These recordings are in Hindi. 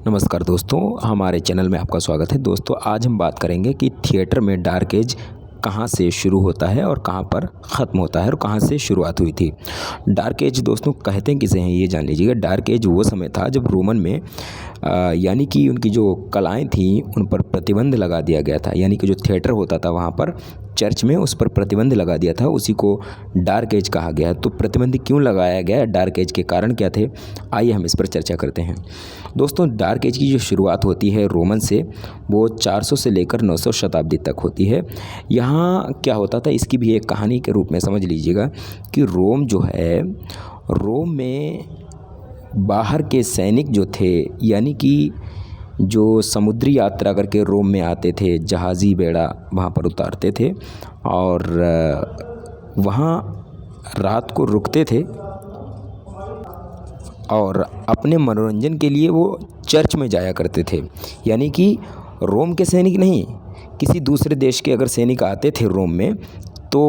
नमस्कार दोस्तों, हमारे चैनल में आपका स्वागत है। दोस्तों आज हम बात करेंगे कि थिएटर में डार्क एज कहाँ से शुरू होता है और कहाँ पर ख़त्म होता है और कहाँ से शुरुआत हुई थी। डार्क एज दोस्तों कहते हैं किसे हैं ये जान लीजिएगा। डार्क एज वो समय था जब रोमन में यानी कि उनकी जो कलाएं थी उन पर प्रतिबंध लगा दिया गया था। यानी कि जो थिएटर होता था वहाँ पर चर्च में उस पर प्रतिबंध लगा दिया था, उसी को डार्क एज कहा गया। तो प्रतिबंध क्यों लगाया गया, डार्क एज के कारण क्या थे, आइए हम इस पर चर्चा करते हैं। दोस्तों डार्क एज की जो शुरुआत होती है रोमन से, वो 400 से लेकर 900 शताब्दी तक होती है। यहाँ क्या होता था इसकी भी एक कहानी के रूप में समझ लीजिएगा कि रोम जो है, रोम में बाहर के सैनिक जो थे, यानी कि जो समुद्री यात्रा करके रोम में आते थे, जहाज़ी बेड़ा वहाँ पर उतारते थे और वहाँ रात को रुकते थे और अपने मनोरंजन के लिए वो चर्च में जाया करते थे। यानी कि रोम के सैनिक नहीं, किसी दूसरे देश के अगर सैनिक आते थे रोम में तो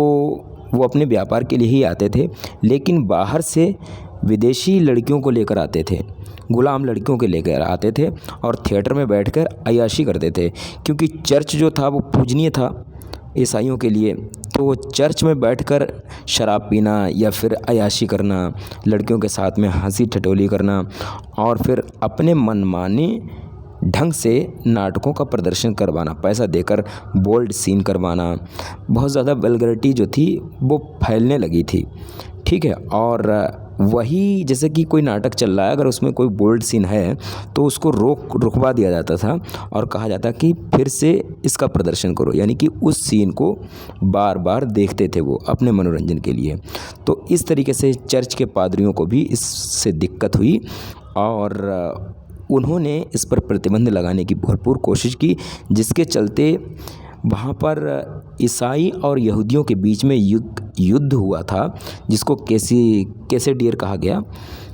वो अपने व्यापार के लिए ही आते थे, लेकिन बाहर से विदेशी लड़कियों को लेकर आते थे, गुलाम लड़कियों को लेकर आते थे और थिएटर में बैठकर अय्याशी करते थे। क्योंकि चर्च जो था वो पूजनीय था ईसाइयों के लिए, तो वो चर्च में बैठकर शराब पीना या फिर अय्याशी करना, लड़कियों के साथ में हंसी ठिठोली करना और फिर अपने मनमाने ढंग से नाटकों का प्रदर्शन करवाना, पैसा देकर बोल्ड सीन करवाना, बहुत ज़्यादा वल्गैरिटी जो थी वो फैलने लगी थी। ठीक है, और वही जैसे कि कोई नाटक चल रहा है, अगर उसमें कोई बोल्ड सीन है तो उसको रुकवा दिया जाता था और कहा जाता कि फिर से इसका प्रदर्शन करो। यानी कि उस सीन को बार बार देखते थे वो अपने मनोरंजन के लिए। तो इस तरीके से चर्च के पादरियों को भी इससे दिक्कत हुई और उन्होंने इस पर प्रतिबंध लगाने की भरपूर कोशिश की, जिसके चलते वहाँ पर ईसाई और यहूदियों के बीच में युद्ध हुआ था, जिसको कैसेडियर कहा गया।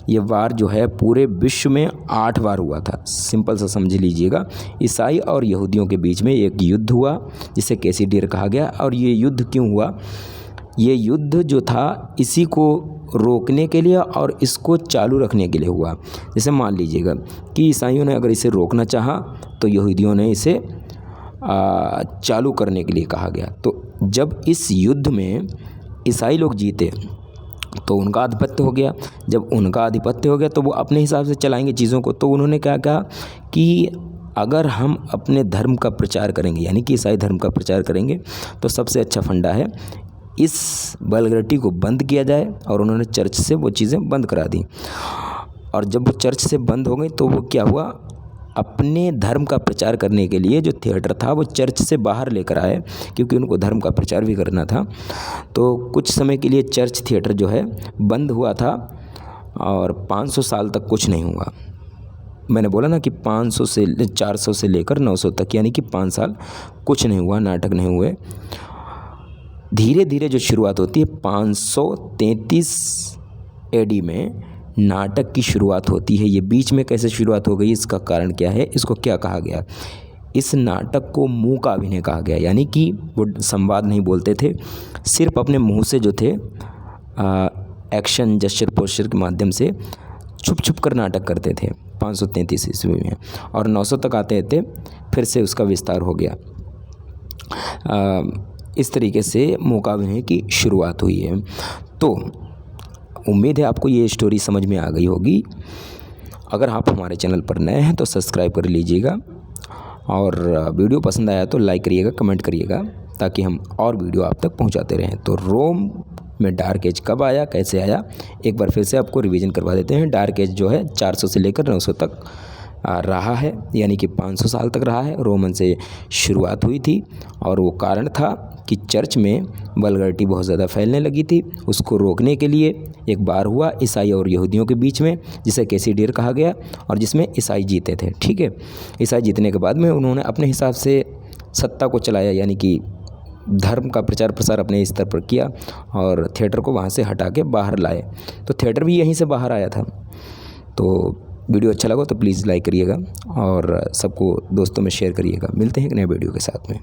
ये वार जो है पूरे विश्व में 8 बार हुआ था। सिंपल सा समझ लीजिएगा, ईसाई और यहूदियों के बीच में एक युद्ध हुआ जिसे कैसेडियर कहा गया। और ये युद्ध क्यों हुआ, ये युद्ध जो था इसी को रोकने के लिए और इसको चालू रखने के लिए हुआ। जैसे मान लीजिएगा कि ईसाइयों ने अगर इसे रोकना चाहा तो यहूदियों ने इसे चालू करने के लिए कहा गया। तो जब इस युद्ध में ईसाई लोग जीते तो उनका आधिपत्य हो गया। जब उनका आधिपत्य हो गया तो वो अपने हिसाब से चलाएंगे चीज़ों को। तो उन्होंने क्या कहा कि अगर हम अपने धर्म का प्रचार करेंगे, यानी कि ईसाई धर्म का प्रचार करेंगे, तो सबसे अच्छा फंडा है इस वल्गैरिटी को बंद किया जाए। और उन्होंने चर्च से वो चीज़ें बंद करा दी। और जब वो चर्च से बंद हो गई तो वो क्या हुआ, अपने धर्म का प्रचार करने के लिए जो थिएटर था वो चर्च से बाहर लेकर आए, क्योंकि उनको धर्म का प्रचार भी करना था। तो कुछ समय के लिए चर्च थिएटर जो है बंद हुआ था और 500 साल तक कुछ नहीं हुआ। मैंने बोला ना कि 400 से लेकर 900 तक, यानी कि 5 साल कुछ नहीं हुआ, नाटक नहीं हुए। धीरे धीरे जो शुरुआत होती है 533 एडी में नाटक की शुरुआत होती है। ये बीच में कैसे शुरुआत हो गई, इसका कारण क्या है, इसको क्या कहा गया। इस नाटक को मुंह का अभिनय कहा गया। यानी कि वो संवाद नहीं बोलते थे, सिर्फ अपने मुंह से जो थे एक्शन जेस्चर पोस्चर के माध्यम से छुप छुप कर नाटक करते थे 533 ईस्वी में। और 900 तक आते थे फिर से उसका विस्तार हो गया। इस तरीके से मुंह का अभिनय की शुरुआत हुई है। तो उम्मीद है आपको ये स्टोरी समझ में आ गई होगी। अगर आप हमारे चैनल पर नए हैं तो सब्सक्राइब कर लीजिएगा और वीडियो पसंद आया तो लाइक करिएगा, कमेंट करिएगा, ताकि हम और वीडियो आप तक पहुंचाते रहें। तो रोम में डार्क एज कब आया, कैसे आया, एक बार फिर से आपको रिवीजन करवा देते हैं। डार्क एज जो है 400 से लेकर 900 तक रहा है, यानी कि 500 साल तक रहा है। रोमन से शुरुआत हुई थी और वो कारण था कि चर्च में वल्गैरिटी बहुत ज़्यादा फैलने लगी थी। उसको रोकने के लिए एक बार हुआ ईसाई और यहूदियों के बीच में, जिसे कैसेडियर कहा गया, और जिसमें ईसाई जीते थे। ठीक है, ईसाई जीतने के बाद में उन्होंने अपने हिसाब से सत्ता को चलाया, यानी कि धर्म का प्रचार प्रसार अपने स्तर पर किया और थिएटर को वहाँ से हटा के बाहर लाए। तो थिएटर भी यहीं से बाहर आया था। तो वीडियो अच्छा लगा तो प्लीज़ लाइक करिएगा और सबको दोस्तों में शेयर करिएगा। मिलते हैं एक नए वीडियो के साथ में।